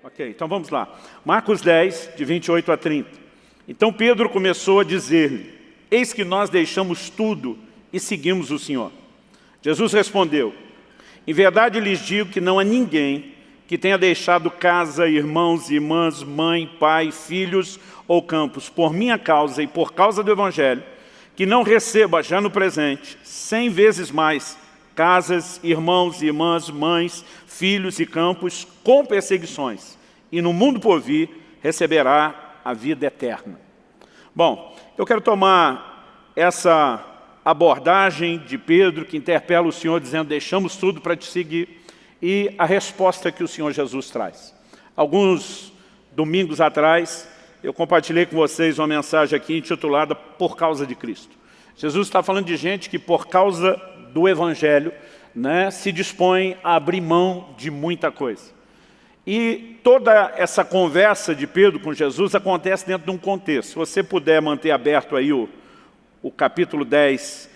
Ok, então vamos lá. Marcos 10, de 28 a 30. Então Pedro começou a dizer-lhe: eis que nós deixamos tudo e seguimos o Senhor. Jesus respondeu: em verdade lhes digo que não há ninguém que tenha deixado casa, irmãos, irmãs, mãe, pai, filhos ou campos, por minha causa e por causa do Evangelho, que não receba já no presente 100 vezes mais casas, irmãos, irmãs, mães, filhos e campos, com perseguições, e no mundo por vir receberá a vida eterna. Bom, eu quero tomar essa abordagem de Pedro, que interpela o Senhor dizendo: deixamos tudo para te seguir, e a resposta que o Senhor Jesus traz. Alguns domingos atrás, eu compartilhei com vocês uma mensagem aqui intitulada Por Causa de Cristo. Jesus está falando de gente que, por causa do Evangelho, se dispõe a abrir mão de muita coisa. E toda essa conversa de Pedro com Jesus acontece dentro de um contexto. Se você puder manter aberto aí o capítulo 10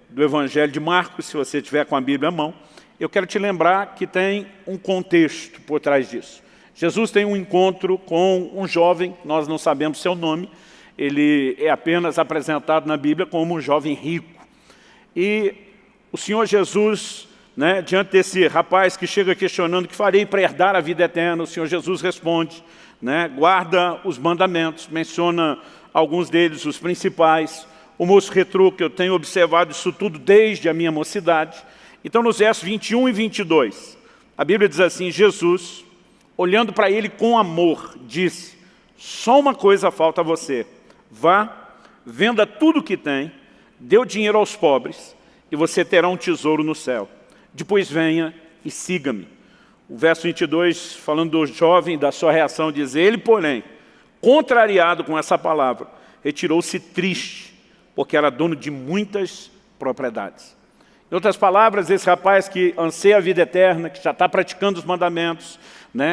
do Evangelho de Marcos, se você tiver com a Bíblia à mão, eu quero te lembrar que tem um contexto por trás disso. Jesus tem um encontro com um jovem, nós não sabemos seu nome, ele é apenas apresentado na Bíblia como um jovem rico. E o Senhor Jesus, diante desse rapaz que chega questionando: que farei para herdar a vida eterna? O Senhor Jesus responde, guarda os mandamentos, menciona alguns deles, os principais. O moço retruca: eu tenho observado isso tudo desde a minha mocidade. Então, nos versos 21 e 22, a Bíblia diz assim: Jesus, olhando para ele com amor, disse: só uma coisa falta a você. Vá, venda tudo o que tem, dê o dinheiro aos pobres, e você terá um tesouro no céu. Depois venha e siga-me. O verso 22, falando do jovem, da sua reação, diz: ele, porém, contrariado com essa palavra, retirou-se triste, porque era dono de muitas propriedades. Em outras palavras, esse rapaz que anseia a vida eterna, que já está praticando os mandamentos,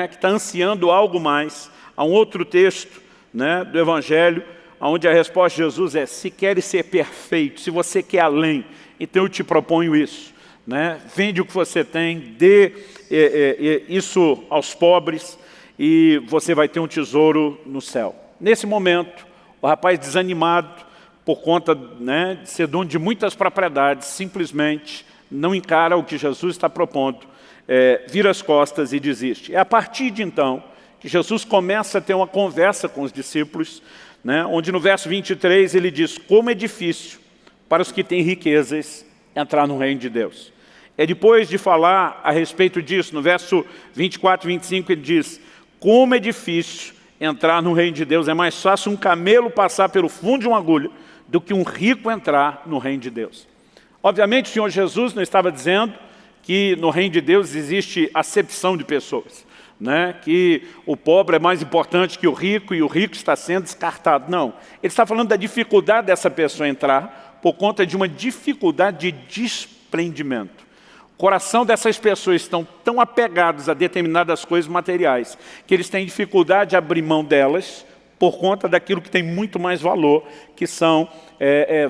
que está ansiando algo mais. Há um outro texto do Evangelho, onde a resposta de Jesus é: se queres ser perfeito, se você quer além, então eu te proponho isso. Vende o que você tem, dê isso aos pobres, e você vai ter um tesouro no céu. Nesse momento, o rapaz desanimado, por conta de ser dono de muitas propriedades, simplesmente não encara o que Jesus está propondo, vira as costas e desiste. É a partir de então que Jesus começa a ter uma conversa com os discípulos, onde no verso 23 ele diz: como é difícil para os que têm riquezas entrar no reino de Deus. É depois de falar a respeito disso, no verso 24 e 25 ele diz: como é difícil entrar no reino de Deus, é mais fácil um camelo passar pelo fundo de uma agulha do que um rico entrar no reino de Deus. Obviamente o Senhor Jesus não estava dizendo que no reino de Deus existe acepção de pessoas, que o pobre é mais importante que o rico e o rico está sendo descartado. Não, ele está falando da dificuldade dessa pessoa entrar por conta de uma dificuldade de desprendimento. O coração dessas pessoas estão tão apegados a determinadas coisas materiais que eles têm dificuldade de abrir mão delas por conta daquilo que tem muito mais valor, que são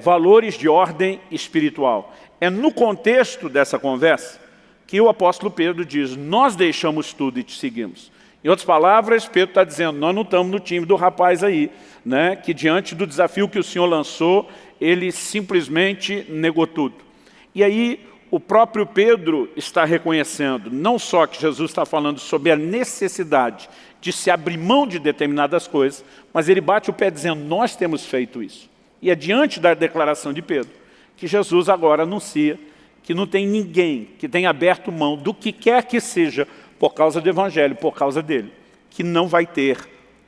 valores de ordem espiritual. É no contexto dessa conversa que o apóstolo Pedro diz: nós deixamos tudo e te seguimos. Em outras palavras, Pedro está dizendo: nós não estamos no time do rapaz aí, que diante do desafio que o Senhor lançou, ele simplesmente negou tudo. E aí, o próprio Pedro está reconhecendo, não só que Jesus está falando sobre a necessidade de se abrir mão de determinadas coisas, mas ele bate o pé dizendo: nós temos feito isso. E é diante da declaração de Pedro que Jesus agora anuncia que não tem ninguém que tenha aberto mão do que quer que seja por causa do Evangelho, por causa dele, que não vai ter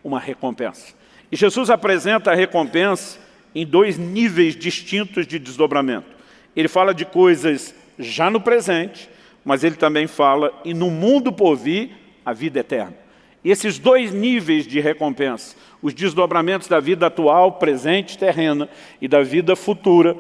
uma recompensa. E Jesus apresenta a recompensa em dois níveis distintos de desdobramento. Ele fala de coisas já no presente, mas ele também fala, e no mundo por vir, a vida eterna. E esses dois níveis de recompensa, os desdobramentos da vida atual, presente, terrena, e da vida futura,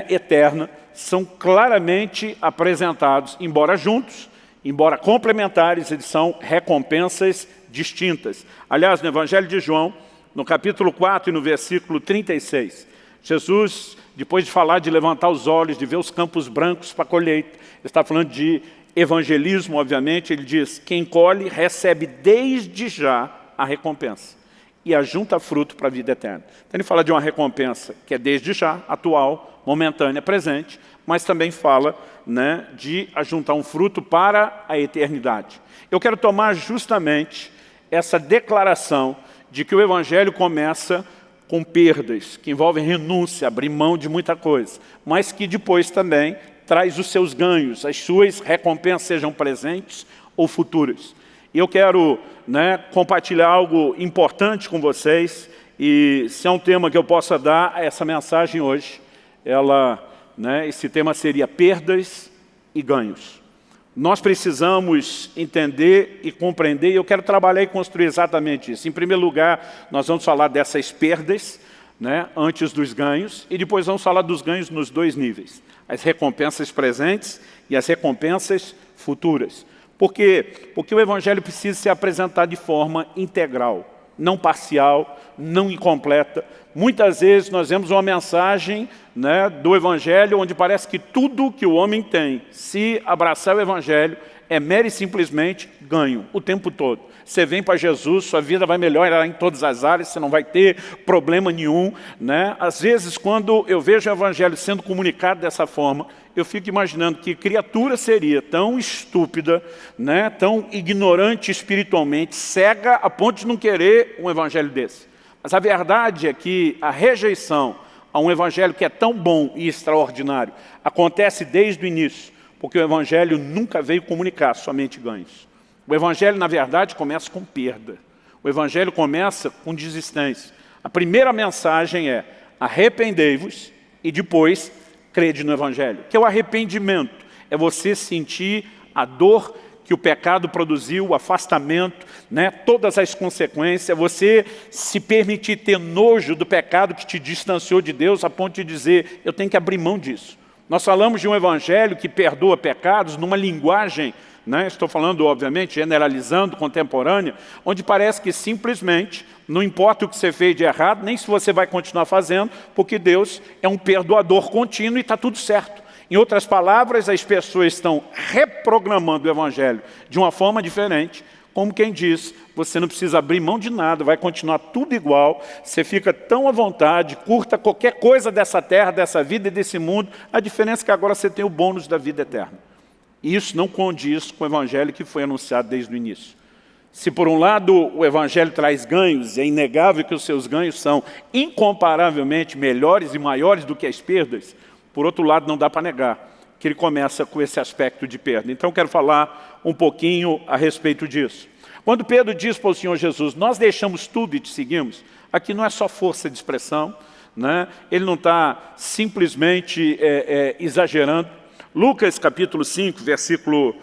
eterna, são claramente apresentados, embora juntos, embora complementares, eles são recompensas distintas. Aliás, no Evangelho de João, no capítulo 4 e no versículo 36, Jesus, depois de falar de levantar os olhos, de ver os campos brancos para a colheita, ele está falando de evangelismo, obviamente, ele diz, quem colhe recebe desde já a recompensa e ajunta fruto para a vida eterna. Então ele fala de uma recompensa que é desde já, atual, momentânea, presente, mas também fala, né, de ajuntar um fruto para a eternidade. Eu quero tomar justamente essa declaração de que o Evangelho começa com perdas, que envolvem renúncia, abrir mão de muita coisa, mas que depois também traz os seus ganhos, as suas recompensas, sejam presentes ou futuras. E eu quero, né, compartilhar algo importante com vocês, e se é um tema que eu possa dar a essa mensagem hoje, esse tema seria perdas e ganhos. Nós precisamos entender e compreender, e eu quero trabalhar e construir exatamente isso. Em primeiro lugar, nós vamos falar dessas perdas, né, antes dos ganhos, e depois vamos falar dos ganhos nos dois níveis. As recompensas presentes e as recompensas futuras. Por quê? Porque o Evangelho precisa ser apresentado de forma integral, não parcial, não incompleta. Muitas vezes nós vemos uma mensagem, né, do Evangelho onde parece que tudo que o homem tem, se abraçar o Evangelho, é mero e simplesmente ganho, o tempo todo. Você vem para Jesus, sua vida vai melhorar em todas as áreas, você não vai ter problema nenhum, né? Às vezes, quando eu vejo o Evangelho sendo comunicado dessa forma, eu fico imaginando que criatura seria tão estúpida, né, tão ignorante espiritualmente, cega a ponto de não querer um Evangelho desse. Mas a verdade é que a rejeição a um Evangelho que é tão bom e extraordinário acontece desde o início, porque o Evangelho nunca veio comunicar somente ganhos. O Evangelho, na verdade, começa com perda. O Evangelho começa com desistência. A primeira mensagem é: arrependei-vos e depois crede no Evangelho. Que é o arrependimento, é você sentir a dor que o pecado produziu, o afastamento, né, todas as consequências, você se permitir ter nojo do pecado que te distanciou de Deus a ponto de dizer, eu tenho que abrir mão disso. Nós falamos de um Evangelho que perdoa pecados numa linguagem, né, estou falando, obviamente, generalizando, contemporânea, onde parece que simplesmente, não importa o que você fez de errado, nem se você vai continuar fazendo, porque Deus é um perdoador contínuo e está tudo certo. Em outras palavras, as pessoas estão reprogramando o Evangelho de uma forma diferente, como quem diz, você não precisa abrir mão de nada, vai continuar tudo igual, você fica tão à vontade, curta qualquer coisa dessa terra, dessa vida e desse mundo, a diferença é que agora você tem o bônus da vida eterna. E isso não condiz com o Evangelho que foi anunciado desde o início. Se por um lado o Evangelho traz ganhos, e é inegável que os seus ganhos são incomparavelmente melhores e maiores do que as perdas, por outro lado não dá para negar que ele começa com esse aspecto de perda. Então eu quero falar um pouquinho a respeito disso. Quando Pedro diz para o Senhor Jesus, nós deixamos tudo e te seguimos, aqui não é só força de expressão, né? Ele não está simplesmente exagerando. Lucas capítulo 5, versículo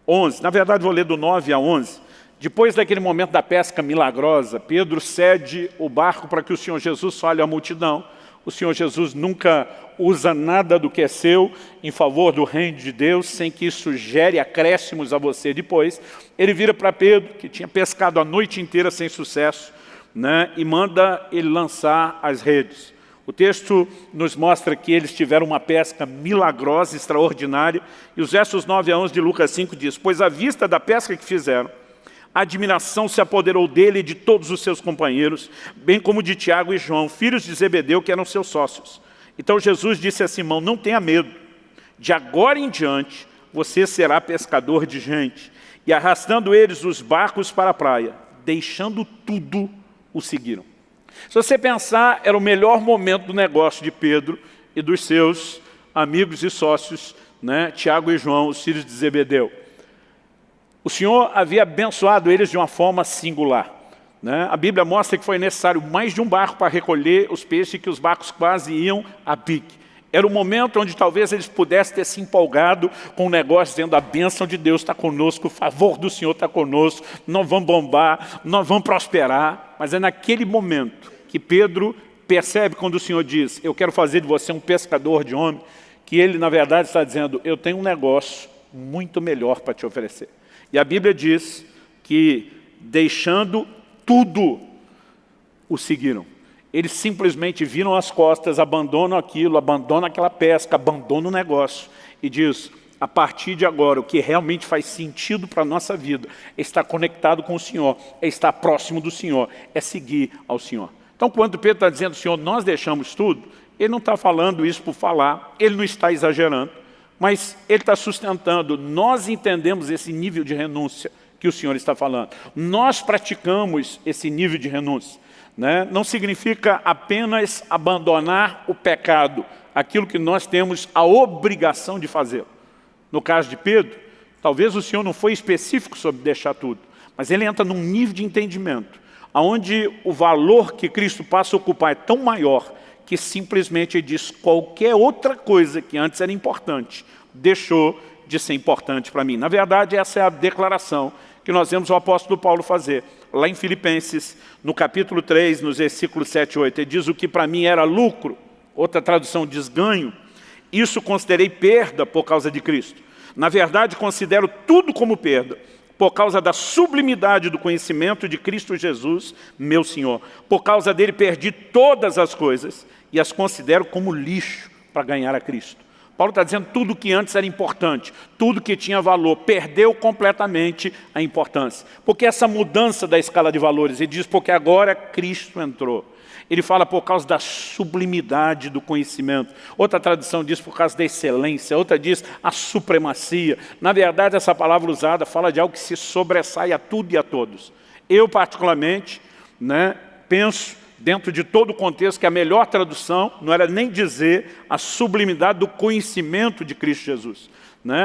11, na verdade vou ler do 9 a 11. Depois daquele momento da pesca milagrosa, Pedro cede o barco para que o Senhor Jesus fale à multidão. O Senhor Jesus nunca usa nada do que é seu em favor do reino de Deus, sem que isso gere acréscimos a você depois. Ele vira para Pedro, que tinha pescado a noite inteira sem sucesso, né, e manda ele lançar as redes. O texto nos mostra que eles tiveram uma pesca milagrosa, extraordinária, e os versos 9 a 11 de Lucas 5 diz, pois à vista da pesca que fizeram, a admiração se apoderou dele e de todos os seus companheiros, bem como de Tiago e João, filhos de Zebedeu, que eram seus sócios. Então Jesus disse a Simão, não tenha medo, de agora em diante você será pescador de gente. E arrastando eles os barcos para a praia, deixando tudo, o seguiram. Se você pensar, era o melhor momento do negócio de Pedro e dos seus amigos e sócios, né, Tiago e João, os filhos de Zebedeu. O Senhor havia abençoado eles de uma forma singular, né? A Bíblia mostra que foi necessário mais de um barco para recolher os peixes, que os barcos quase iam a pique. Era o momento onde talvez eles pudessem ter se empolgado com o negócio, dizendo a bênção de Deus está conosco, o favor do Senhor está conosco, nós vamos bombar, nós vamos prosperar. Mas é naquele momento que Pedro percebe quando o Senhor diz, eu quero fazer de você um pescador de homem, que ele na verdade está dizendo, eu tenho um negócio muito melhor para te oferecer. E a Bíblia diz que, deixando tudo, o seguiram. Eles simplesmente viram as costas, abandonam aquilo, abandonam aquela pesca, abandonam o negócio. E diz, a partir de agora, o que realmente faz sentido para a nossa vida é estar conectado com o Senhor, é estar próximo do Senhor, é seguir ao Senhor. Então, quando Pedro está dizendo, Senhor, nós deixamos tudo, ele não está falando isso por falar, ele não está exagerando, mas ele está sustentando, nós entendemos esse nível de renúncia que o Senhor está falando. Nós praticamos esse nível de renúncia. Né? Não significa apenas abandonar o pecado, aquilo que nós temos a obrigação de fazer. No caso de Pedro, talvez o Senhor não foi específico sobre deixar tudo, mas ele entra num nível de entendimento, onde o valor que Cristo passa a ocupar é tão maior, que simplesmente ele diz, qualquer outra coisa que antes era importante, deixou de ser importante para mim. Na verdade, essa é a declaração que nós vemos o apóstolo Paulo fazer. Lá em Filipenses, no capítulo 3, nos versículos 7 e 8, ele diz, o que para mim era lucro, outra tradução diz ganho, isso considerei perda por causa de Cristo. Na verdade, considero tudo como perda, por causa da sublimidade do conhecimento de Cristo Jesus, meu Senhor. Por causa dele perdi todas as coisas e as considero como lixo para ganhar a Cristo. Paulo está dizendo tudo que antes era importante, tudo que tinha valor, perdeu completamente a importância. Porque essa mudança da escala de valores, ele diz, porque agora Cristo entrou. Ele fala por causa da sublimidade do conhecimento. Outra tradução diz por causa da excelência, outra diz a supremacia. Na verdade, essa palavra usada fala de algo que se sobressai a tudo e a todos. Eu, particularmente, penso, dentro de todo o contexto, que a melhor tradução não era nem dizer a sublimidade do conhecimento de Cristo Jesus.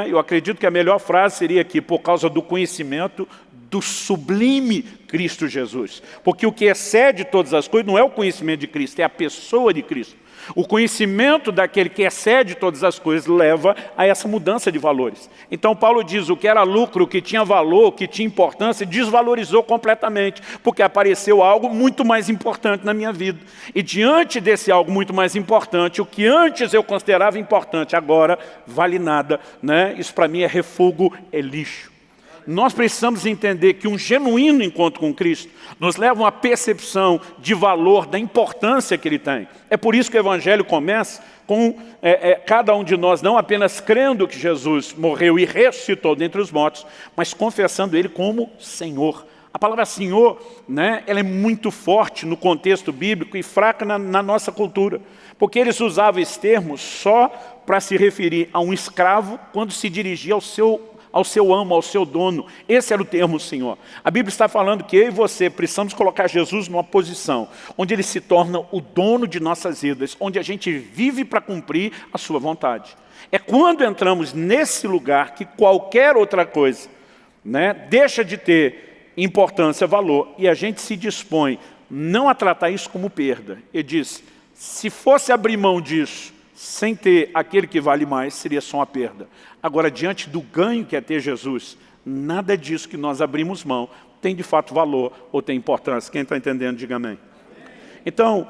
Eu acredito que a melhor frase seria aqui, por causa do conhecimento do sublime Cristo Jesus. Porque o que excede todas as coisas não é o conhecimento de Cristo, é a pessoa de Cristo. O conhecimento daquele que excede todas as coisas leva a essa mudança de valores. Então Paulo diz, o que era lucro, o que tinha valor, o que tinha importância, desvalorizou completamente, porque apareceu algo muito mais importante na minha vida. E diante desse algo muito mais importante, o que antes eu considerava importante, agora vale nada. Isso para mim é refúgio, é lixo. Nós precisamos entender que um genuíno encontro com Cristo nos leva a uma percepção de valor, da importância que Ele tem. É por isso que o Evangelho começa com cada um de nós não apenas crendo que Jesus morreu e ressuscitou dentre os mortos, mas confessando Ele como Senhor. A palavra Senhor, ela é muito forte no contexto bíblico e fraca na nossa cultura. Porque eles usavam esse termo só para se referir a um escravo quando se dirigia ao seu amo, ao seu dono. Esse era o termo Senhor. A Bíblia está falando que eu e você precisamos colocar Jesus numa posição onde Ele se torna o dono de nossas vidas, onde a gente vive para cumprir a sua vontade. É quando entramos nesse lugar que qualquer outra coisa deixa de ter importância, valor, e a gente se dispõe não a tratar isso como perda. Ele diz, se fosse abrir mão disso, sem ter aquele que vale mais, seria só uma perda. Agora, diante do ganho que é ter Jesus, nada disso que nós abrimos mão tem de fato valor ou tem importância. Quem está entendendo, diga amém. Então,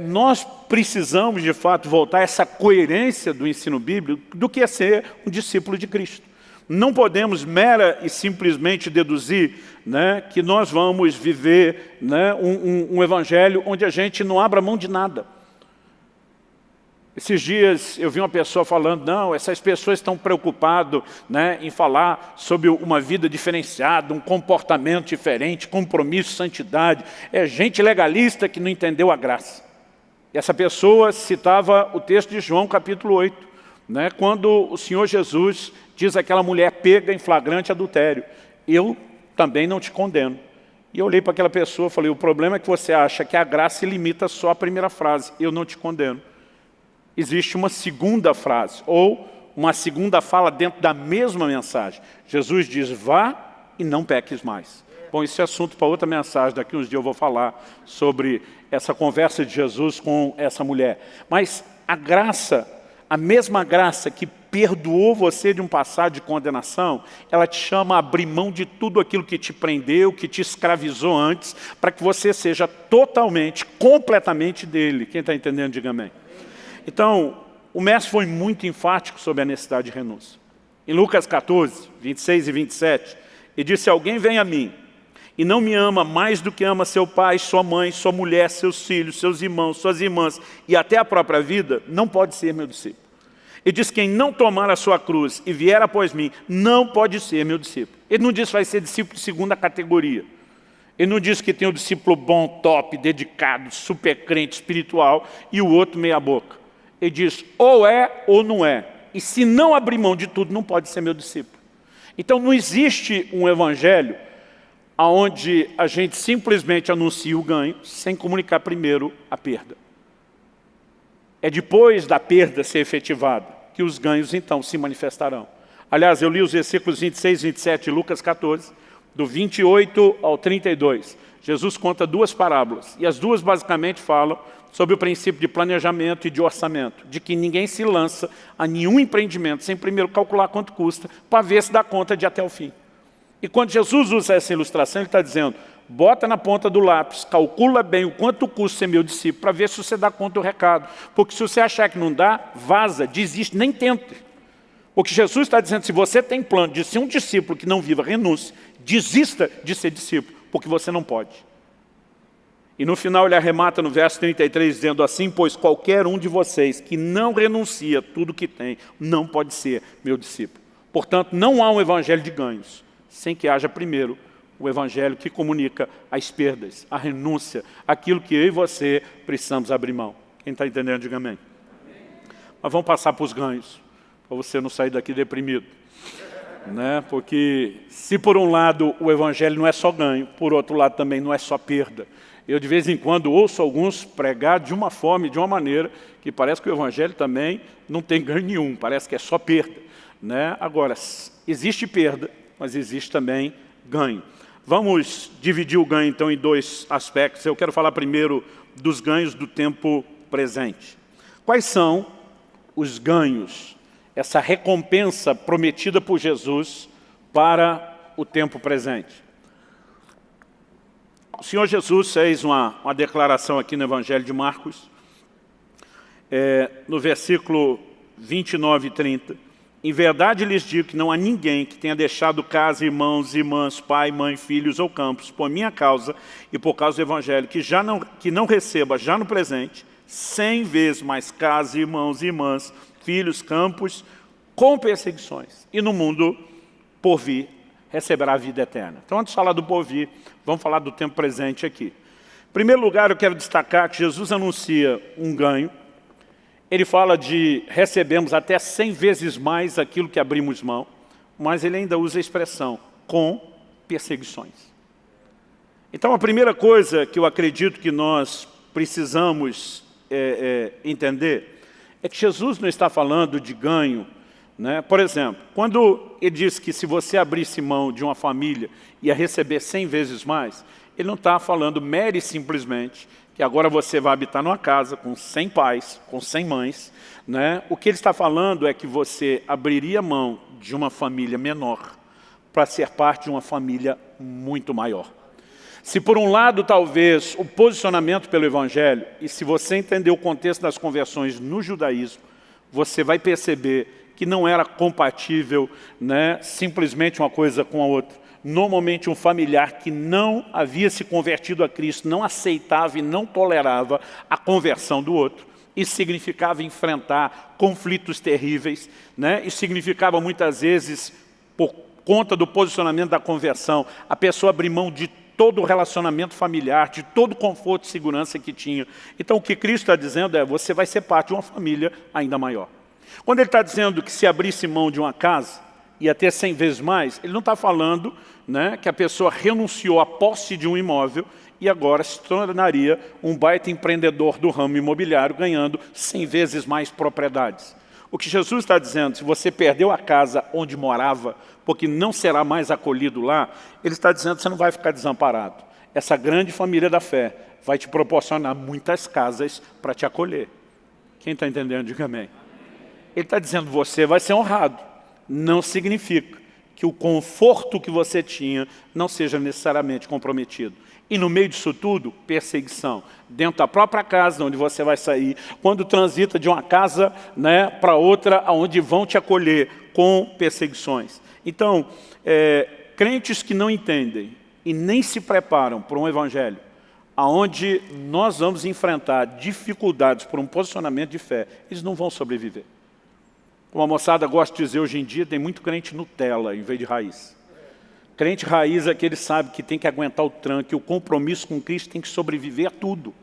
nós precisamos de fato voltar a essa coerência do ensino bíblico do que é ser um discípulo de Cristo. Não podemos mera e simplesmente deduzir que nós vamos viver um evangelho onde a gente não abra mão de nada. Esses dias eu vi uma pessoa falando, não, essas pessoas estão preocupadas em falar sobre uma vida diferenciada, um comportamento diferente, compromisso, santidade. É gente legalista que não entendeu a graça. E essa pessoa citava o texto de João capítulo 8, quando o Senhor Jesus diz àquela mulher pega em flagrante adultério, eu também não te condeno. E eu olhei para aquela pessoa e falei, o problema é que você acha que a graça se limita só à primeira frase, eu não te condeno. Existe uma segunda frase, ou uma segunda fala dentro da mesma mensagem. Jesus diz, vá e não peques mais. Bom, esse é assunto para outra mensagem, daqui uns dias eu vou falar sobre essa conversa de Jesus com essa mulher. Mas a graça, a mesma graça que perdoou você de um passado de condenação, ela te chama a abrir mão de tudo aquilo que te prendeu, que te escravizou antes, para que você seja totalmente, completamente dele. Quem está entendendo, diga amém. Então, o mestre foi muito enfático sobre a necessidade de renúncia. Em Lucas 14, 26 e 27, ele disse, se alguém vem a mim e não me ama mais do que ama seu pai, sua mãe, sua mulher, seus filhos, seus irmãos, suas irmãs e até a própria vida, não pode ser meu discípulo. Ele diz, quem não tomar a sua cruz e vier após mim, não pode ser meu discípulo. Ele não diz que vai ser discípulo de segunda categoria. Ele não diz que tem o discípulo bom, top, dedicado, super crente, espiritual, e o outro meia boca. Ele diz, ou é ou não é. E se não abrir mão de tudo, não pode ser meu discípulo. Então não existe um evangelho onde a gente simplesmente anuncia o ganho, sem comunicar primeiro a perda. É depois da perda ser efetivada que os ganhos, então, se manifestarão. Aliás, eu li os versículos 26 e 27 de Lucas 14, do 28 ao 32. Jesus conta duas parábolas, e as duas basicamente falam sobre o princípio de planejamento e de orçamento, de que ninguém se lança a nenhum empreendimento sem primeiro calcular quanto custa, para ver se dá conta de ir até o fim. E quando Jesus usa essa ilustração, ele está dizendo, bota na ponta do lápis, calcula bem o quanto custa ser meu discípulo, para ver se você dá conta do recado. Porque se você achar que não dá, vaza, desiste, nem tente. Porque Jesus está dizendo, se você tem plano de ser um discípulo que não viva renúncia, desista de ser discípulo, porque você não pode. E no final ele arremata no verso 33, dizendo assim, pois qualquer um de vocês que não renuncia tudo que tem, não pode ser meu discípulo. Portanto, não há um evangelho de ganhos, sem que haja primeiro o evangelho que comunica as perdas, a renúncia, aquilo que eu e você precisamos abrir mão. Quem está entendendo, diga amém. Mas vamos passar para os ganhos, para você não sair daqui deprimido. Né? Porque se por um lado o evangelho não é só ganho, por outro lado também não é só perda. Eu de vez em quando ouço alguns pregar de uma forma e de uma maneira que parece que o evangelho também não tem ganho nenhum, parece que é só perda. Né? Agora, existe perda, mas existe também ganho. Vamos dividir o ganho, então, em dois aspectos. Eu quero falar primeiro dos ganhos do tempo presente. Quais são os ganhos, essa recompensa prometida por Jesus para o tempo presente? O Senhor Jesus fez uma declaração aqui no Evangelho de Marcos, no versículo 29 e 30. Em verdade lhes digo que não há ninguém que tenha deixado casa, irmãos, irmãs, pai, mãe, filhos ou campos, por minha causa e por causa do Evangelho, que não receba já no presente 100 vezes mais casa, irmãos, irmãs, filhos, campos, com perseguições. E no mundo por vir receberá a vida eterna. Então, antes de falar do por vir, vamos falar do tempo presente aqui. Em primeiro lugar, eu quero destacar que Jesus anuncia um ganho. Ele fala de recebemos até 100 vezes mais aquilo que abrimos mão, mas ele ainda usa a expressão com perseguições. Então, a primeira coisa que eu acredito que nós precisamos entender é que Jesus não está falando de ganho. Né? Por exemplo, quando ele diz que se você abrisse mão de uma família ia receber 100 vezes mais, ele não está falando mere e simplesmente que agora você vai habitar numa casa com 100 pais, com 100 mães. Né? O que ele está falando é que você abriria mão de uma família menor para ser parte de uma família muito maior. Se por um lado, talvez, o posicionamento pelo Evangelho, e se você entender o contexto das conversões no judaísmo, você vai perceber que não era compatível, né, simplesmente uma coisa com a outra. Normalmente um familiar que não havia se convertido a Cristo, não aceitava e não tolerava a conversão do outro. Isso significava enfrentar conflitos terríveis, né? Isso significava muitas vezes, por conta do posicionamento da conversão, a pessoa abrir mão de todo o relacionamento familiar, de todo o conforto e segurança que tinha. Então o que Cristo está dizendo é, você vai ser parte de uma família ainda maior. Quando ele está dizendo que se abrisse mão de uma casa, ia ter 100 vezes mais, ele não está falando, né, que a pessoa renunciou à posse de um imóvel e agora se tornaria um baita empreendedor do ramo imobiliário, ganhando 100 vezes mais propriedades. O que Jesus está dizendo, se você perdeu a casa onde morava, porque não será mais acolhido lá, ele está dizendo que você não vai ficar desamparado. Essa grande família da fé vai te proporcionar muitas casas para te acolher. Quem está entendendo, diga amém. Ele está dizendo, você vai ser honrado. Não significa que o conforto que você tinha não seja necessariamente comprometido. E no meio disso tudo, perseguição. Dentro da própria casa, onde você vai sair, quando transita de uma casa, né, para outra, onde vão te acolher com perseguições. Então, crentes que não entendem e nem se preparam para um evangelho, onde nós vamos enfrentar dificuldades por um posicionamento de fé, eles não vão sobreviver. Como a moçada gosta de dizer hoje em dia, tem muito crente Nutella em vez de raiz. Crente raiz é que ele sabe que tem que aguentar o tranco, que o compromisso com Cristo tem que sobreviver a tudo.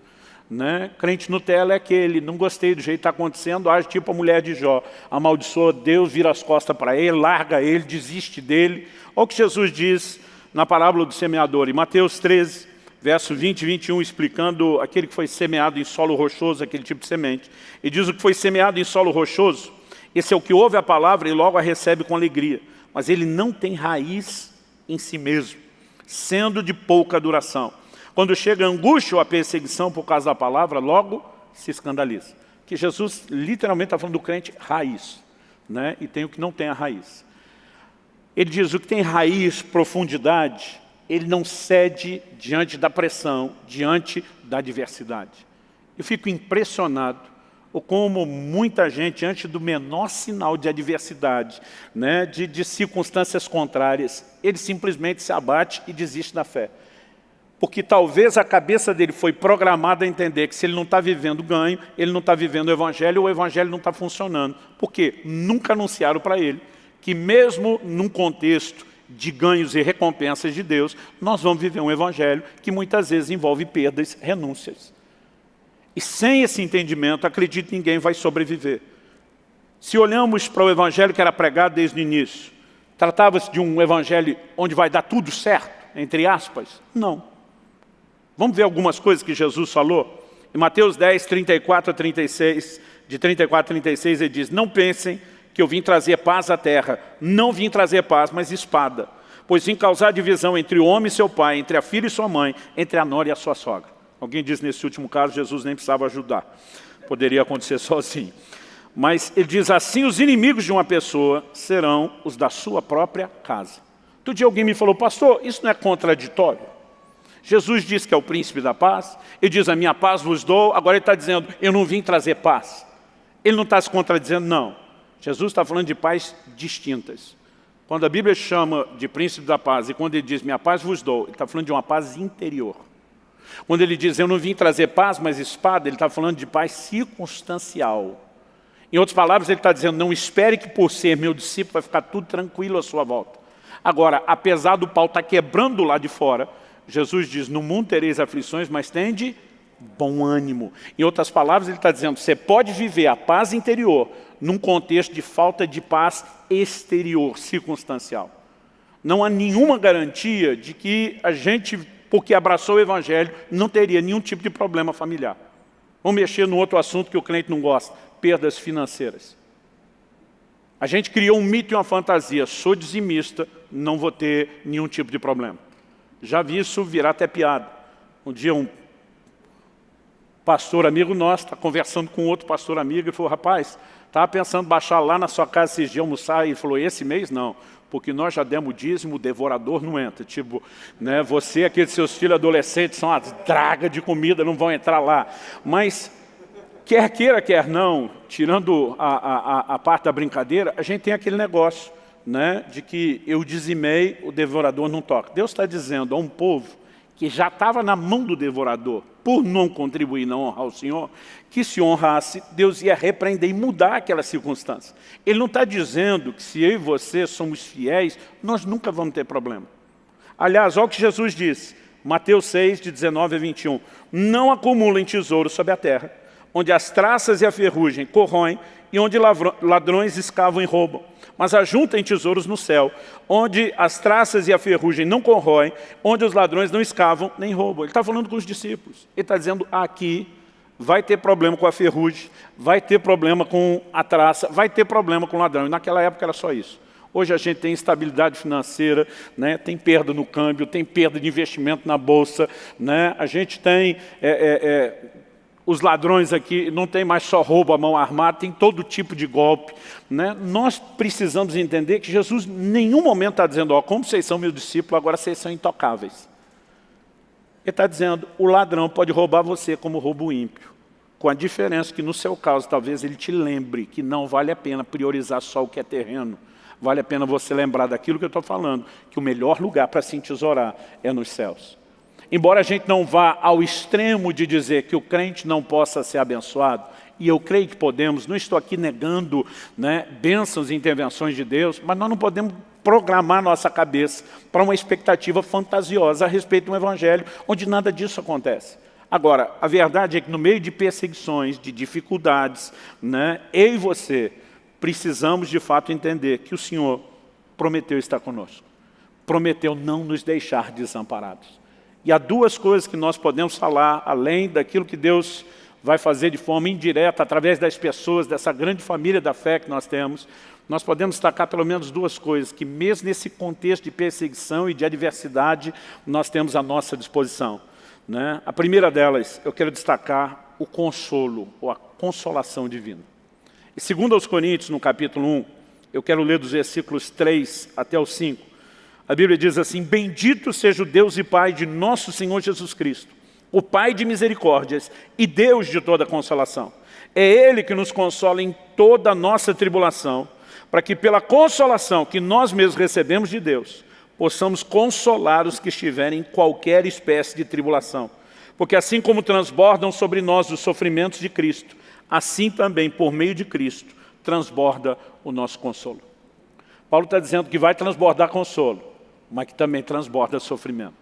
Né? Crente Nutella é aquele, não gostei do jeito que está acontecendo, age tipo a mulher de Jó, amaldiçoa Deus, vira as costas para ele, larga ele, desiste dele. Olha o que Jesus diz na parábola do semeador, em Mateus 13, verso 20 e 21, explicando aquele que foi semeado em solo rochoso, aquele tipo de semente. E diz: o que foi semeado em solo rochoso, esse é o que ouve a palavra e logo a recebe com alegria, mas ele não tem raiz em si mesmo, sendo de pouca duração. Quando chega a angústia ou a perseguição por causa da palavra, logo se escandaliza. Que Jesus literalmente está falando do crente raiz, né? E tem o que não tem a raiz. Ele diz: o que tem raiz, profundidade, ele não cede diante da pressão, diante da adversidade. Eu fico impressionado como muita gente, diante do menor sinal de adversidade, né, de circunstâncias contrárias, ele simplesmente se abate e desiste da fé. Porque talvez a cabeça dele foi programada a entender que se ele não está vivendo ganho, ele não está vivendo o Evangelho não está funcionando. Porque nunca anunciaram para ele que mesmo num contexto de ganhos e recompensas de Deus, nós vamos viver um Evangelho que muitas vezes envolve perdas, renúncias. E sem esse entendimento, acredito que ninguém vai sobreviver. Se olhamos para o Evangelho que era pregado desde o início, tratava-se de um Evangelho onde vai dar tudo certo, entre aspas? Não. Vamos ver algumas coisas que Jesus falou? Em Mateus 10, 34 a 36, de 34 a 36, ele diz: não pensem que eu vim trazer paz à terra. Não vim trazer paz, mas espada. Pois vim causar divisão entre o homem e seu pai, entre a filha e sua mãe, entre a nora e a sua sogra. Alguém diz nesse último caso, Jesus nem precisava ajudar. Poderia acontecer sozinho. Mas ele diz assim: os inimigos de uma pessoa serão os da sua própria casa. Outro dia alguém me falou: pastor, isso não é contraditório? Jesus diz que é o príncipe da paz, ele diz: a minha paz vos dou, agora ele está dizendo: eu não vim trazer paz. Ele não está se contradizendo, não. Jesus está falando de paz distintas. Quando a Bíblia chama de príncipe da paz e quando ele diz: minha paz vos dou, ele está falando de uma paz interior. Quando ele diz: eu não vim trazer paz, mas espada, ele está falando de paz circunstancial. Em outras palavras, ele está dizendo: não espere que por ser meu discípulo vai ficar tudo tranquilo à sua volta. Agora, apesar do pau estar quebrando lá de fora, Jesus diz: no mundo tereis aflições, mas tende bom ânimo. Em outras palavras, ele está dizendo: você pode viver a paz interior num contexto de falta de paz exterior, circunstancial. Não há nenhuma garantia de que a gente, porque abraçou o Evangelho, não teria nenhum tipo de problema familiar. Vamos mexer no outro assunto que o crente não gosta: perdas financeiras. A gente criou um mito e uma fantasia: sou dizimista, não vou ter nenhum tipo de problema. Já vi isso virar até piada. Um dia um pastor amigo nosso está conversando com outro pastor amigo e falou: rapaz, estava pensando em baixar lá na sua casa esses dias almoçar. E ele falou: esse mês não, porque nós já demos dízimo, o devorador não entra. Tipo, né, você e aqueles seus filhos adolescentes são as dragas de comida, não vão entrar lá. Mas, quer queira, quer não, tirando a parte da brincadeira, a gente tem aquele negócio, né, de que eu dizimei, o devorador não toca. Deus está dizendo a um povo que já estava na mão do devorador, por não contribuir, não honrar o Senhor, que se honrasse, Deus ia repreender e mudar aquela circunstância. Ele não está dizendo que se eu e você somos fiéis, nós nunca vamos ter problema. Aliás, olha o que Jesus disse, Mateus 6, de 19 a 21. Não acumulem tesouro sobre a terra, onde as traças e a ferrugem corroem e onde ladrões escavam e roubam. Mas ajuntem tesouros no céu, onde as traças e a ferrugem não corroem, onde os ladrões não escavam nem roubam. Ele está falando com os discípulos. Ele está dizendo: aqui vai ter problema com a ferrugem, vai ter problema com a traça, vai ter problema com o ladrão. E naquela época era só isso. Hoje a gente tem instabilidade financeira, né? Tem perda no câmbio, tem perda de investimento na bolsa, né? A gente tem... os ladrões aqui não tem mais só roubo à mão armada, tem todo tipo de golpe, né? Nós precisamos entender que Jesus em nenhum momento está dizendo: ó, como vocês são meus discípulos, agora vocês são intocáveis. Ele está dizendo: o ladrão pode roubar você como rouba o ímpio, com a diferença que no seu caso talvez ele te lembre que não vale a pena priorizar só o que é terreno. Vale a pena você lembrar daquilo que eu estou falando, que o melhor lugar para se entesourar é nos céus. embora a gente não vá ao extremo de dizer que o crente não possa ser abençoado, e eu creio que podemos, não estou aqui negando, né, bênçãos e intervenções de Deus, mas nós não podemos programar nossa cabeça para uma expectativa fantasiosa a respeito de um evangelho onde nada disso acontece. Agora, a verdade é que no meio de perseguições, de dificuldades, né, eu e você precisamos de fato entender que o Senhor prometeu estar conosco. Prometeu não nos deixar desamparados. E há duas coisas que nós podemos falar, além daquilo que Deus vai fazer de forma indireta, através das pessoas, dessa grande família da fé que nós temos. Nós podemos destacar pelo menos duas coisas, que mesmo nesse contexto de perseguição e de adversidade, nós temos à nossa disposição, né? A primeira delas, eu quero destacar o consolo, ou a consolação divina. E segundo aos Coríntios, no capítulo 1, eu quero ler dos versículos 3 até o 5. A Bíblia diz assim: bendito seja o Deus e Pai de nosso Senhor Jesus Cristo, o Pai de misericórdias e Deus de toda consolação. É Ele que nos consola em toda a nossa tribulação, para que pela consolação que nós mesmos recebemos de Deus, possamos consolar os que estiverem em qualquer espécie de tribulação. Porque assim como transbordam sobre nós os sofrimentos de Cristo, assim também, por meio de Cristo, transborda o nosso consolo. Paulo está dizendo que vai transbordar consolo, mas que também transborda sofrimento.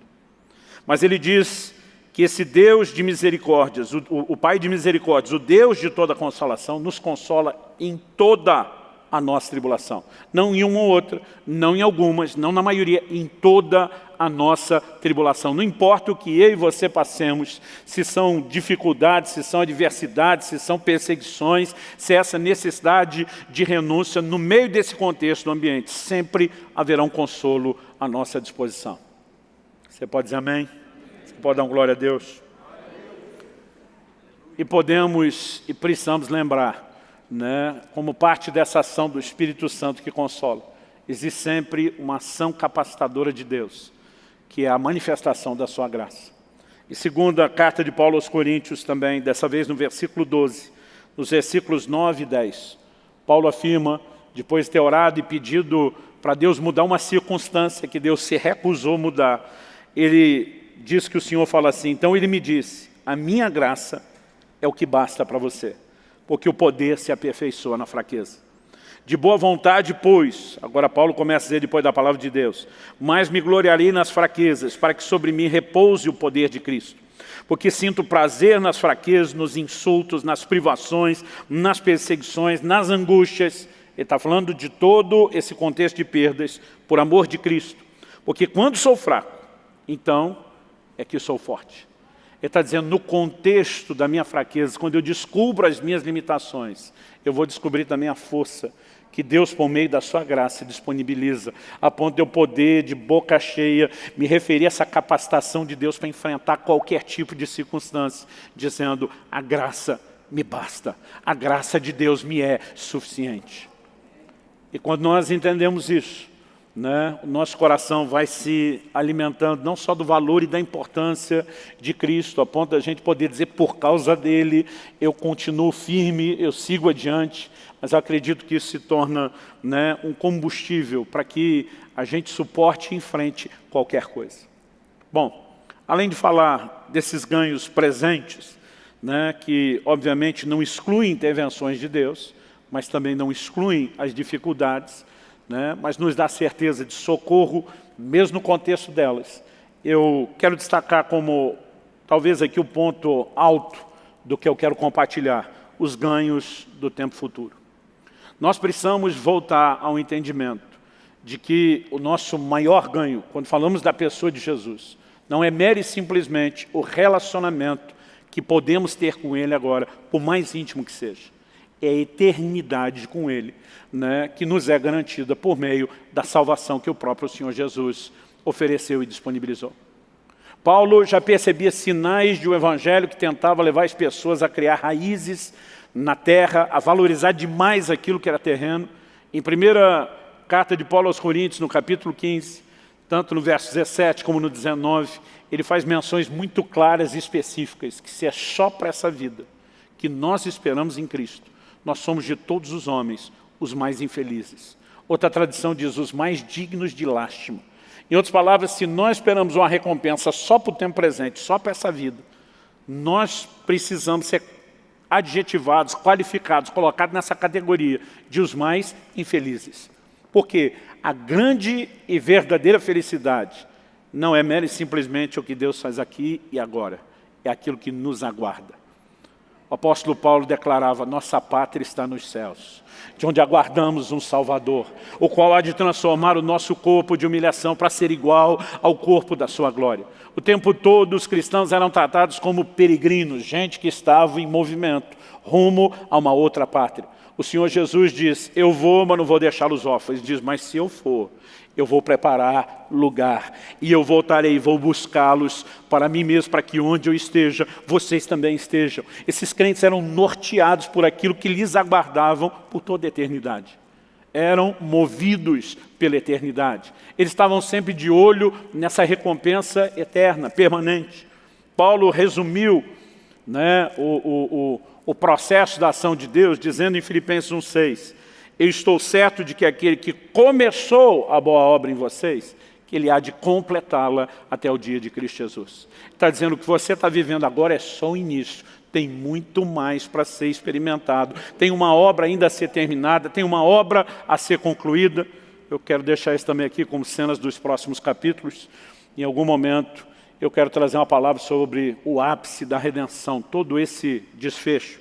Mas ele diz que esse Deus de misericórdias, o Pai de misericórdias, o Deus de toda consolação, nos consola em toda a nossa tribulação. Não em uma ou outra, não em algumas, não na maioria, em toda a nossa tribulação. Não importa o que eu e você passemos, se são dificuldades, se são adversidades, se são perseguições, se é essa necessidade de renúncia, no meio desse contexto do ambiente, sempre haverá um consolo à nossa disposição. Você pode dizer amém? Pode dar uma glória a Deus. E podemos e precisamos lembrar, né, como parte dessa ação do Espírito Santo que consola, existe sempre uma ação capacitadora de Deus, que é a manifestação da sua graça. E segundo a carta de Paulo aos Coríntios também, dessa vez no versículo 12, nos versículos 9 e 10, Paulo afirma, depois de ter orado e pedido para Deus mudar uma circunstância que Deus se recusou a mudar, ele diz que o Senhor fala assim: então ele me disse, a minha graça é o que basta para você, porque o poder se aperfeiçoa na fraqueza. De boa vontade, pois, agora Paulo começa a dizer depois da palavra de Deus, mas me gloriarei nas fraquezas, para que sobre mim repouse o poder de Cristo. Porque sinto prazer nas fraquezas, nos insultos, nas privações, nas perseguições, nas angústias. Ele está falando de todo esse contexto de perdas, por amor de Cristo. Porque quando sou fraco, então é que sou forte. Ele está dizendo, no contexto da minha fraqueza, quando eu descubro as minhas limitações, eu vou descobrir também a força que Deus, por meio da sua graça, disponibiliza, a ponto de eu poder, de boca cheia, me referir a essa capacitação de Deus para enfrentar qualquer tipo de circunstância, dizendo, a graça me basta, a graça de Deus me é suficiente. E quando nós entendemos isso, né, o nosso coração vai se alimentando não só do valor e da importância de Cristo, a ponto da gente poder dizer, por causa dele, eu continuo firme, eu sigo adiante, mas eu acredito que isso se torna, né, um combustível para que a gente suporte e enfrente qualquer coisa. Bom, além de falar desses ganhos presentes, né, que obviamente não excluem intervenções de Deus, mas também não excluem as dificuldades, né, mas nos dá certeza de socorro, mesmo no contexto delas. Eu quero destacar como, talvez aqui o ponto alto do que eu quero compartilhar, os ganhos do tempo futuro. Nós precisamos voltar ao entendimento de que o nosso maior ganho, quando falamos da pessoa de Jesus, não é mero e simplesmente o relacionamento que podemos ter com Ele agora, por mais íntimo que seja. É a eternidade com Ele, né, que nos é garantida por meio da salvação que o próprio Senhor Jesus ofereceu e disponibilizou. Paulo já percebia sinais de um evangelho que tentava levar as pessoas a criar raízes na terra, a valorizar demais aquilo que era terreno. Em primeira carta de Paulo aos Coríntios, no capítulo 15, tanto no verso 17 como no 19, ele faz menções muito claras e específicas, que se é só para essa vida que nós esperamos em Cristo, nós somos de todos os homens os mais infelizes. Outra tradição diz, os mais dignos de lástima. Em outras palavras, se nós esperamos uma recompensa só para o tempo presente, só para essa vida, nós precisamos ser adjetivados, qualificados, colocados nessa categoria de os mais infelizes. Porque a grande e verdadeira felicidade não é mera e simplesmente o que Deus faz aqui e agora. É aquilo que nos aguarda. O apóstolo Paulo declarava, nossa pátria está nos céus, de onde aguardamos um Salvador, o qual há de transformar o nosso corpo de humilhação para ser igual ao corpo da sua glória. O tempo todo os cristãos eram tratados como peregrinos, gente que estava em movimento, rumo a uma outra pátria. O Senhor Jesus diz, eu vou, mas não vou deixá-los órfãos. Ele diz, mas se eu for, eu vou preparar lugar. E eu voltarei, vou buscá-los para mim mesmo, para que onde eu esteja, vocês também estejam. Esses crentes eram norteados por aquilo que lhes aguardavam por toda a eternidade. Eram movidos pela eternidade. Eles estavam sempre de olho nessa recompensa eterna, permanente. Paulo resumiu, né, o processo da ação de Deus, dizendo em Filipenses 1,6, eu estou certo de que aquele que começou a boa obra em vocês, que ele há de completá-la até o dia de Cristo Jesus. Está dizendo que o que você está vivendo agora é só o início. Tem muito mais para ser experimentado. Tem uma obra ainda a ser terminada, tem uma obra a ser concluída. Eu quero deixar isso também aqui como cenas dos próximos capítulos. Em algum momento eu quero trazer uma palavra sobre o ápice da redenção, todo esse desfecho.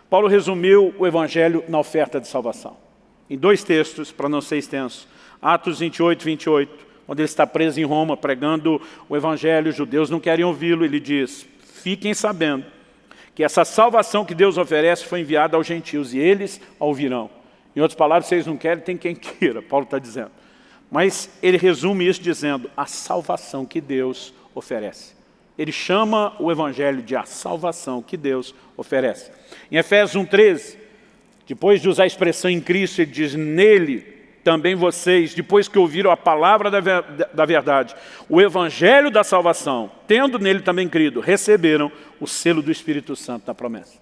Paulo resumiu o Evangelho na oferta de salvação. Em 2 textos, para não ser extenso. Atos 28, onde ele está preso em Roma, pregando o Evangelho, os judeus não querem ouvi-lo. Ele diz, fiquem sabendo que essa salvação que Deus oferece foi enviada aos gentios e eles a ouvirão. Em outras palavras, vocês não querem, tem quem queira, Paulo está dizendo. Mas ele resume isso dizendo, a salvação que Deus oferece. Ele chama o Evangelho de a salvação que Deus oferece. Em Efésios 1,13, depois de usar a expressão em Cristo, ele diz, nele também vocês, depois que ouviram a palavra da verdade, o Evangelho da salvação, tendo nele também crido, receberam o selo do Espírito Santo da promessa.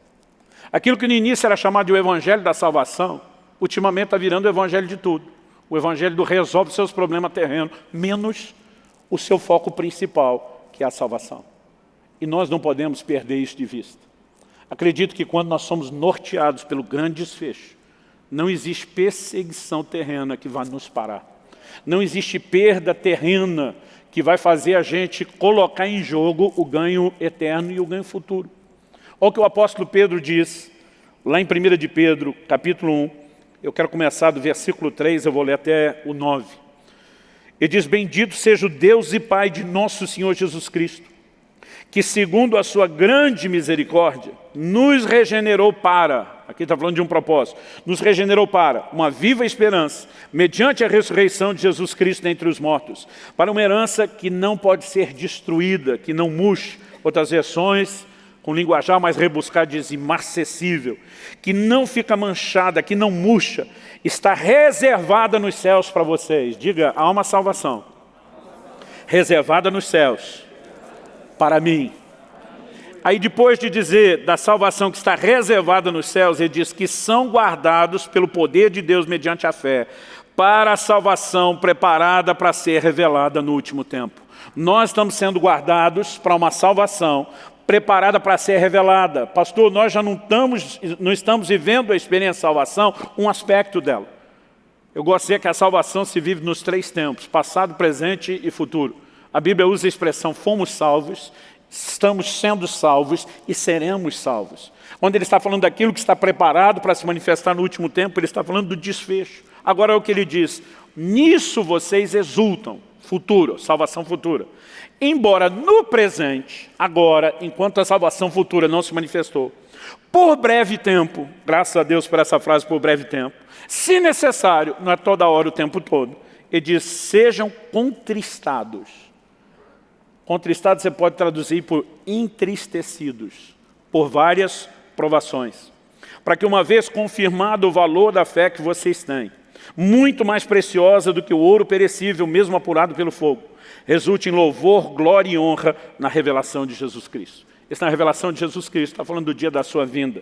Aquilo que no início era chamado de o Evangelho da salvação, ultimamente está virando o Evangelho de tudo. O Evangelho do resolve seus problemas terrenos, menos o seu foco principal, que é a salvação. E nós não podemos perder isso de vista. Acredito que quando nós somos norteados pelo grande desfecho, não existe perseguição terrena que vai nos parar. Não existe perda terrena que vai fazer a gente colocar em jogo o ganho eterno e o ganho futuro. Olha o que o apóstolo Pedro diz, lá em 1 de Pedro, capítulo 1, eu quero começar do versículo 3, eu vou ler até o 9. Ele diz, bendito seja o Deus e Pai de nosso Senhor Jesus Cristo, que segundo a sua grande misericórdia, nos regenerou para, aqui está falando de um propósito, nos regenerou para uma viva esperança, mediante a ressurreição de Jesus Cristo dentre os mortos, para uma herança que não pode ser destruída, que não murche, outras versões, com linguajar mais rebuscado, diz imarcessível, que não fica manchada, que não murcha, está reservada nos céus para vocês. Diga, há uma salvação reservada nos céus para mim. Aí depois de dizer da salvação que está reservada nos céus, ele diz que são guardados pelo poder de Deus mediante a fé, para a salvação preparada para ser revelada no último tempo. Nós estamos sendo guardados para uma salvação preparada para ser revelada. Pastor, nós já não estamos vivendo a experiência de salvação, um aspecto dela. Eu gosto de dizer que a salvação se vive nos 3 tempos, passado, presente e futuro. A Bíblia usa a expressão fomos salvos, estamos sendo salvos e seremos salvos. Quando ele está falando daquilo que está preparado para se manifestar no último tempo, ele está falando do desfecho. Agora é o que ele diz, nisso vocês exultam, futuro, salvação futura. Embora no presente, agora, enquanto a salvação futura não se manifestou, por breve tempo, graças a Deus por essa frase, por breve tempo, se necessário, não é toda hora, o tempo todo, ele diz, sejam contristados. Contristados você pode traduzir por entristecidos, por várias provações. Para que uma vez confirmado o valor da fé que vocês têm, muito mais preciosa do que o ouro perecível, mesmo apurado pelo fogo, resulte em louvor, glória e honra na revelação de Jesus Cristo. Essa é a revelação de Jesus Cristo, está falando do dia da sua vinda.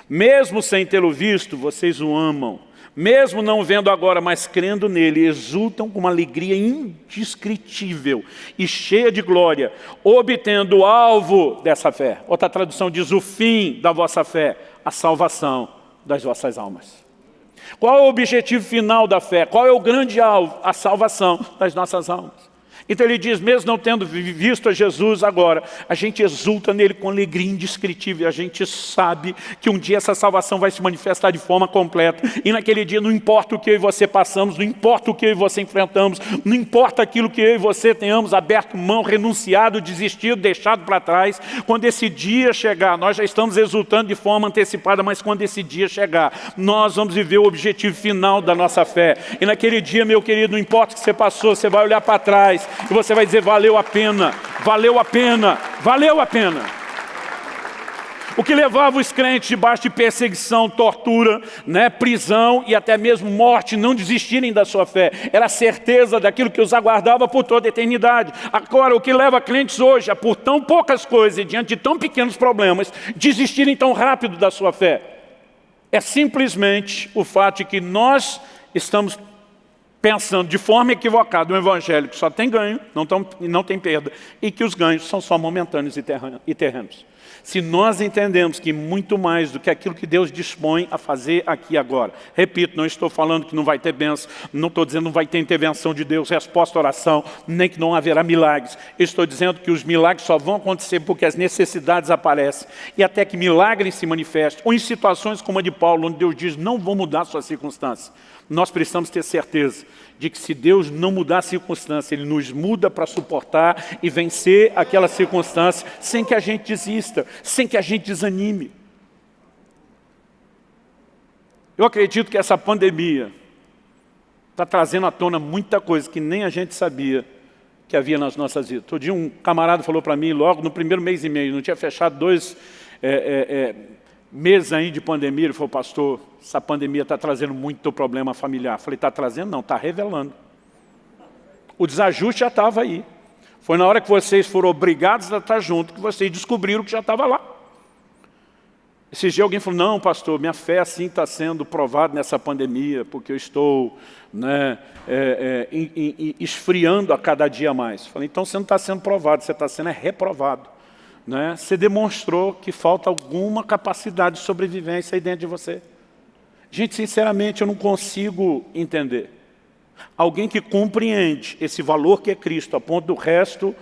Mesmo sem tê-lo visto, vocês o amam. mesmo não vendo agora, mas crendo nele, exultam com uma alegria indescritível e cheia de glória, obtendo o alvo dessa fé. Outra tradução diz o fim da vossa fé, a salvação das vossas almas. Qual é o objetivo final da fé? Qual é o grande alvo? A salvação das nossas almas. Então ele diz, mesmo não tendo visto a Jesus agora, a gente exulta nele com alegria indescritível. A gente sabe que um dia essa salvação vai se manifestar de forma completa. E naquele dia não importa o que eu e você passamos, não importa o que eu e você enfrentamos, não importa aquilo que eu e você tenhamos aberto mão, renunciado, desistido, deixado para trás. Quando esse dia chegar, nós já estamos exultando de forma antecipada, mas quando esse dia chegar, nós vamos viver o objetivo final da nossa fé. E naquele dia, meu querido, não importa o que você passou, você vai olhar para trás e você vai dizer, valeu a pena, valeu a pena, valeu a pena. O que levava os crentes debaixo de perseguição, tortura, prisão e até mesmo morte, não desistirem da sua fé, era a certeza daquilo que os aguardava por toda a eternidade. Agora, o que leva crentes hoje a, por tão poucas coisas e diante de tão pequenos problemas, desistirem tão rápido da sua fé, é simplesmente o fato de que nós estamos pensando de forma equivocada um evangelho que só tem ganho, não tem perda, e que os ganhos são só momentâneos e terrenos. Se nós entendemos que muito mais do que aquilo que Deus dispõe a fazer aqui agora, repito, não estou falando que não vai ter bênção, não estou dizendo que não vai ter intervenção de Deus, resposta à oração, nem que não haverá milagres. Eu estou dizendo que os milagres só vão acontecer porque as necessidades aparecem, e até que milagres se manifestem, ou em situações como a de Paulo, onde Deus diz, não vou mudar a sua circunstância. Nós precisamos ter certeza de que se Deus não mudar a circunstância, Ele nos muda para suportar e vencer aquela circunstância sem que a gente desista, sem que a gente desanime. Eu acredito que essa pandemia está trazendo à tona muita coisa que nem a gente sabia que havia nas nossas vidas. Outro dia um camarada falou para mim, logo no primeiro mês e meio, não tinha fechado 2 meses aí de pandemia, ele falou, pastor, essa pandemia está trazendo muito problema familiar. Eu falei, está trazendo? Não, está revelando. O desajuste já estava aí. Foi na hora que vocês foram obrigados a estar juntos que vocês descobriram que já estava lá. Esse dia alguém falou, não, pastor, minha fé assim está sendo provada nessa pandemia, porque eu estou esfriando a cada dia mais. Eu falei, então você não está sendo provado, você está sendo reprovado. Você demonstrou que falta alguma capacidade de sobrevivência aí dentro de você. Gente, sinceramente, eu não consigo entender. Alguém que compreende esse valor que é Cristo, a ponto do resto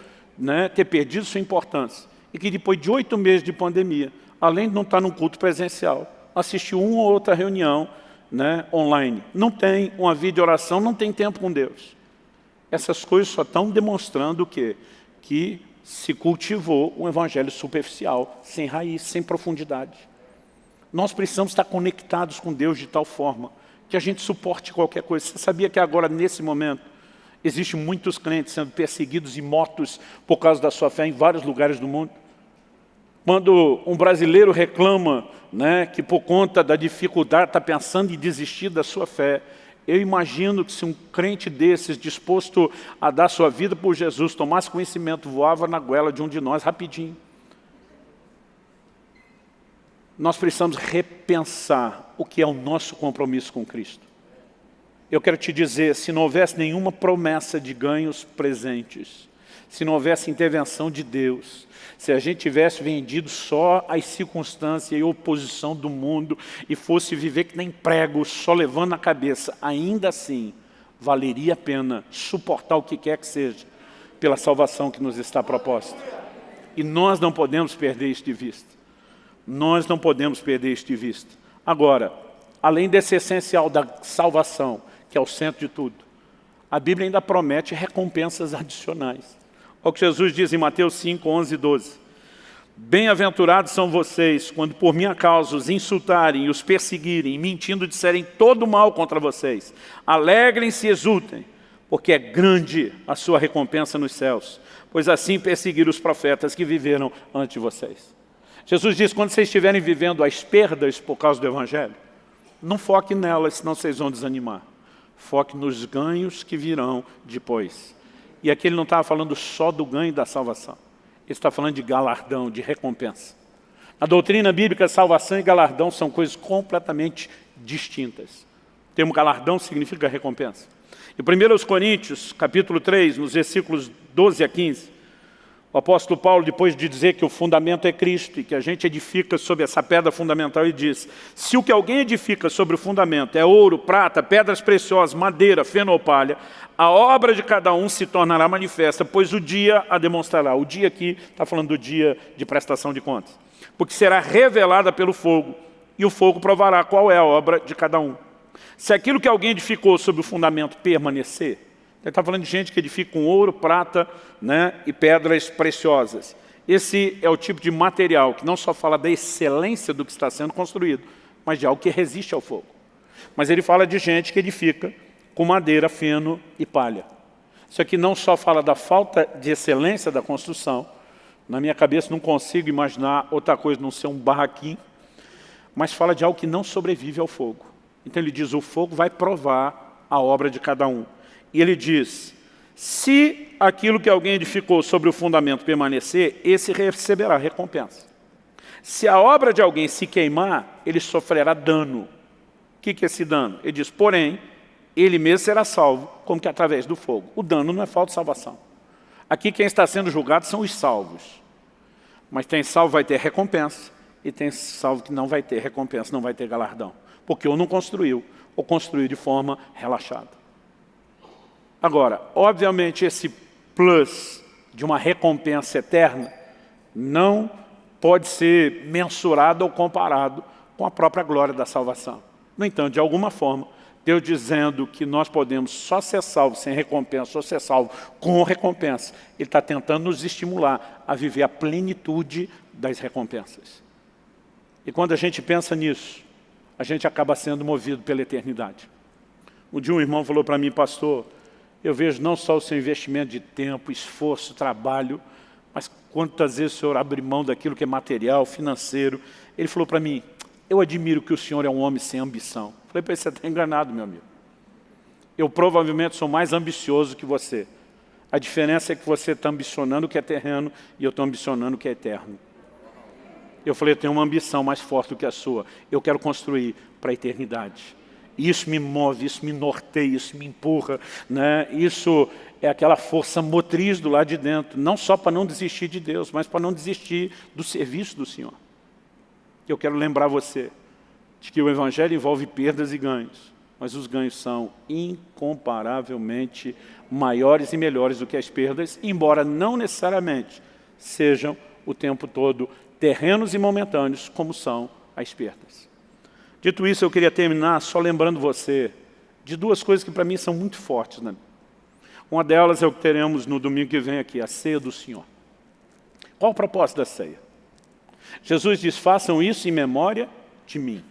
ter perdido sua importância, e que depois de 8 meses de pandemia, além de não estar num culto presencial, assistiu uma ou outra reunião online, não tem uma vida de oração, não tem tempo com Deus. Essas coisas só estão demonstrando o quê? Que se cultivou um evangelho superficial, sem raiz, sem profundidade. Nós precisamos estar conectados com Deus de tal forma que a gente suporte qualquer coisa. Você sabia que agora, nesse momento, existem muitos crentes sendo perseguidos e mortos por causa da sua fé em vários lugares do mundo? Quando um brasileiro reclama que por conta da dificuldade está pensando em desistir da sua fé, eu imagino que se um crente desses, disposto a dar sua vida por Jesus, tomasse conhecimento, voava na goela de um de nós rapidinho. Nós precisamos repensar o que é o nosso compromisso com Cristo. Eu quero te dizer, se não houvesse nenhuma promessa de ganhos presentes, se não houvesse intervenção de Deus, se a gente tivesse vendido só as circunstâncias e oposição do mundo e fosse viver que nem prego, só levando a cabeça, ainda assim, valeria a pena suportar o que quer que seja pela salvação que nos está proposta. E nós não podemos perder isto de vista. Nós não podemos perder isto de vista. Agora, além desse essencial da salvação, que é o centro de tudo, a Bíblia ainda promete recompensas adicionais. Olha o que Jesus diz em Mateus 5, 11 e 12. Bem-aventurados são vocês, quando por minha causa os insultarem e os perseguirem, mentindo disserem todo mal contra vocês. Alegrem-se e exultem, porque é grande a sua recompensa nos céus, pois assim perseguiram os profetas que viveram antes de vocês. Jesus diz, quando vocês estiverem vivendo as perdas por causa do Evangelho, não foque nelas, senão vocês vão desanimar. Foque nos ganhos que virão depois. E aqui ele não estava falando só do ganho da salvação. Ele está falando de galardão, de recompensa. Na doutrina bíblica, salvação e galardão são coisas completamente distintas. termo galardão significa recompensa. Em 1 Coríntios, capítulo 3, nos versículos 12 a 15, o apóstolo Paulo, depois de dizer que o fundamento é Cristo e que a gente edifica sobre essa pedra fundamental, ele diz: se o que alguém edifica sobre o fundamento é ouro, prata, pedras preciosas, madeira, feno ou palha, a obra de cada um se tornará manifesta, pois o dia a demonstrará. O dia aqui está falando do dia de prestação de contas. Porque será revelada pelo fogo, e o fogo provará qual é a obra de cada um. Se aquilo que alguém edificou sobre o fundamento permanecer, ele está falando de gente que edifica com ouro, prata, né, e pedras preciosas. Esse é o tipo de material que não só fala da excelência do que está sendo construído, mas de algo que resiste ao fogo. Mas ele fala de gente que edifica com madeira, feno e palha. Isso aqui não só fala da falta de excelência da construção, na minha cabeça não consigo imaginar outra coisa não ser um barraquinho, mas fala de algo que não sobrevive ao fogo. Então ele diz, o fogo vai provar a obra de cada um. E ele diz, se aquilo que alguém edificou sobre o fundamento permanecer, esse receberá recompensa. Se a obra de alguém se queimar, ele sofrerá dano. O que é esse dano? Ele diz, porém, ele mesmo será salvo, como que através do fogo. O dano não é falta de salvação. Aqui quem está sendo julgado são os salvos. Mas tem salvo que vai ter recompensa, e tem salvo que não vai ter recompensa, não vai ter galardão. Porque ou não construiu, ou construiu de forma relaxada. Agora, obviamente, esse plus de uma recompensa eterna não pode ser mensurado ou comparado com a própria glória da salvação. No entanto, de alguma forma, Deus dizendo que nós podemos só ser salvos sem recompensa, ou ser salvos com recompensa, Ele está tentando nos estimular a viver a plenitude das recompensas. E quando a gente pensa nisso, a gente acaba sendo movido pela eternidade. Um dia um irmão falou para mim, pastor, eu vejo não só o seu investimento de tempo, esforço, trabalho, mas quantas vezes o senhor abre mão daquilo que é material, financeiro. Ele falou para mim, eu admiro que o senhor é um homem sem ambição. Falei para ele, você está enganado, meu amigo. Eu provavelmente sou mais ambicioso que você. A diferença é que você está ambicionando o que é terreno e eu estou ambicionando o que é eterno. Eu falei, eu tenho uma ambição mais forte do que a sua. Eu quero construir para a eternidade. Isso me move, isso me norteia, isso me empurra, né? Isso é aquela força motriz do lado de dentro, não só para não desistir de Deus, mas para não desistir do serviço do Senhor. Eu quero lembrar você de que o Evangelho envolve perdas e ganhos, mas os ganhos são incomparavelmente maiores e melhores do que as perdas, embora não necessariamente sejam o tempo todo terrenos e momentâneos, como são as perdas. Dito isso, eu queria terminar só lembrando você de duas coisas que para mim são muito fortes, né? Uma delas é o que teremos no domingo que vem aqui, a ceia do Senhor. Qual o propósito da ceia? Jesus diz, façam isso em memória de mim.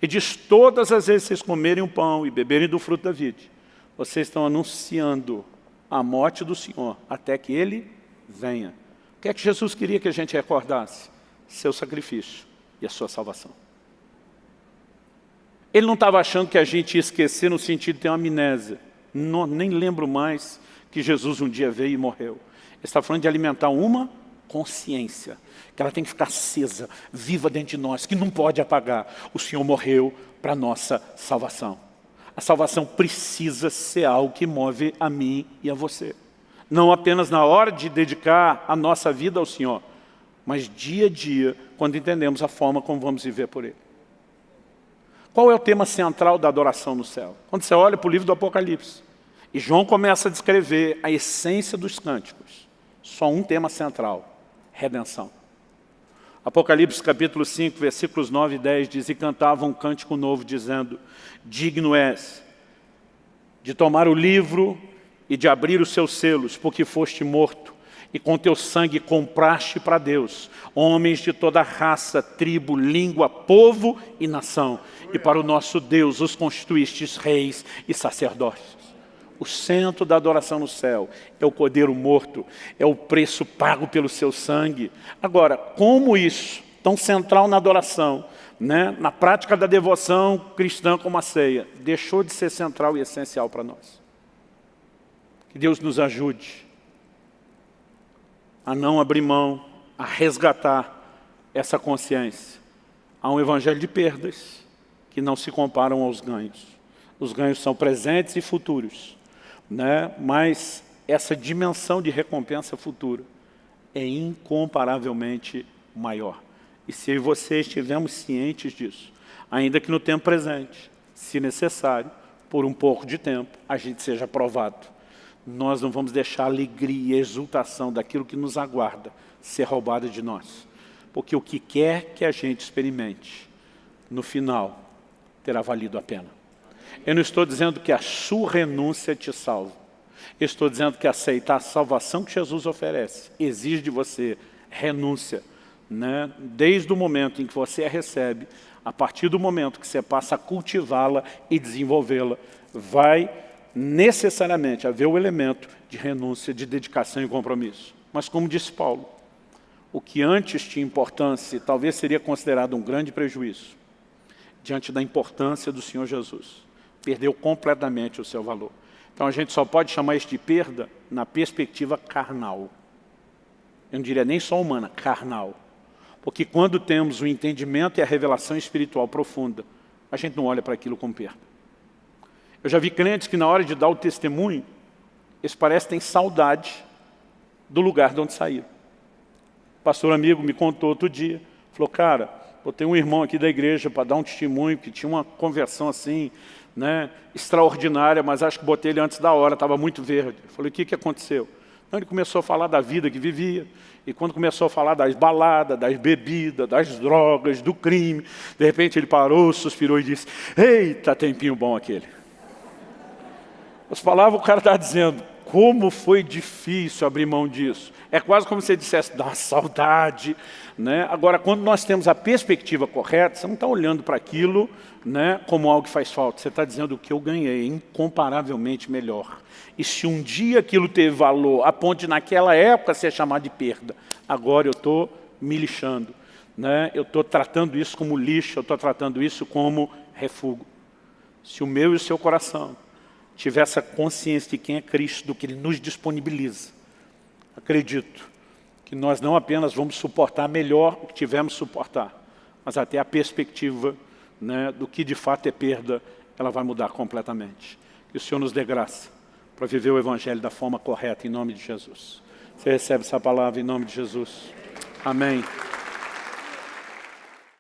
E diz, todas as vezes que vocês comerem o pão e beberem do fruto da vide, vocês estão anunciando a morte do Senhor até que Ele venha. O que é que Jesus queria que a gente recordasse? Seu sacrifício e a sua salvação. Ele não estava achando que a gente ia esquecer no sentido de ter uma amnésia. Não, nem lembro mais que Jesus um dia veio e morreu. Ele está falando de alimentar uma consciência, que ela tem que ficar acesa, viva dentro de nós, que não pode apagar. O Senhor morreu para a nossa salvação. A salvação precisa ser algo que move a mim e a você. Não apenas na hora de dedicar a nossa vida ao Senhor, mas dia a dia, quando entendemos a forma como vamos viver por Ele. Qual é o tema central da adoração no céu? Quando você olha para o livro do Apocalipse, e João começa a descrever a essência dos cânticos, só um tema central, redenção. Apocalipse capítulo 5, versículos 9 e 10 diz, e cantavam um cântico novo, dizendo, digno és de tomar o livro e de abrir os seus selos, porque foste morto, e com teu sangue compraste para Deus homens de toda raça, tribo, língua, povo e nação. E para o nosso Deus os constituístes reis e sacerdotes. O centro da adoração no céu é o cordeiro morto, é o preço pago pelo seu sangue. Agora, como isso, tão central na adoração, né, na prática da devoção cristã como a ceia, deixou de ser central e essencial para nós? Que Deus nos ajude a não abrir mão, a resgatar essa consciência. Há um evangelho de perdas que não se comparam aos ganhos. Os ganhos são presentes e futuros, né? Mas essa dimensão de recompensa futura é incomparavelmente maior. E se eu e você estivermos cientes disso, ainda que no tempo presente, se necessário, por um pouco de tempo, a gente seja aprovado. Nós não vamos deixar a alegria e a exultação daquilo que nos aguarda ser roubada de nós. Porque o que quer que a gente experimente, no final, terá valido a pena. Eu não estou dizendo que a sua renúncia te salva. Eu estou dizendo que aceitar a salvação que Jesus oferece exige de você renúncia, né? Desde o momento em que você a recebe, a partir do momento que você passa a cultivá-la e desenvolvê-la, vai necessariamente haver o elemento de renúncia, de dedicação e compromisso. Mas como disse Paulo, o que antes tinha importância, talvez seria considerado um grande prejuízo, diante da importância do Senhor Jesus, perdeu completamente o seu valor. Então a gente só pode chamar isso de perda na perspectiva carnal. Eu não diria nem só humana, carnal. Porque quando temos o entendimento e a revelação espiritual profunda, a gente não olha para aquilo como perda. Eu já vi crentes que na hora de dar o testemunho, eles parecem que têm saudade do lugar de onde saíram. O pastor amigo me contou outro dia, falou, cara, eu tenho um irmão aqui da igreja para dar um testemunho, que tinha uma conversão assim, né, extraordinária, mas acho que botei ele antes da hora, estava muito verde. Eu falei, o que aconteceu? Então ele começou a falar da vida que vivia, e quando começou a falar das baladas, das bebidas, das drogas, do crime, de repente ele parou, suspirou e disse, eita, tempinho bom aquele. As palavras o cara está dizendo, como foi difícil abrir mão disso. É quase como se você dissesse, dá uma saudade, né? Agora, quando nós temos a perspectiva correta, você não está olhando para aquilo, né, como algo que faz falta. Você está dizendo o que eu ganhei, incomparavelmente melhor. E se um dia aquilo teve valor, a ponto de naquela época ser chamado de perda, agora eu estou me lixando, né? Eu estou tratando isso como lixo, eu estou tratando isso como refúgio. Se o meu e o seu coração tiver essa consciência de quem é Cristo, do que Ele nos disponibiliza, acredito que nós não apenas vamos suportar melhor o que tivemos suportar, mas até a perspectiva, né, do que de fato é perda, ela vai mudar completamente. Que o Senhor nos dê graça para viver o Evangelho da forma correta, em nome de Jesus. Você recebe essa palavra em nome de Jesus. Amém.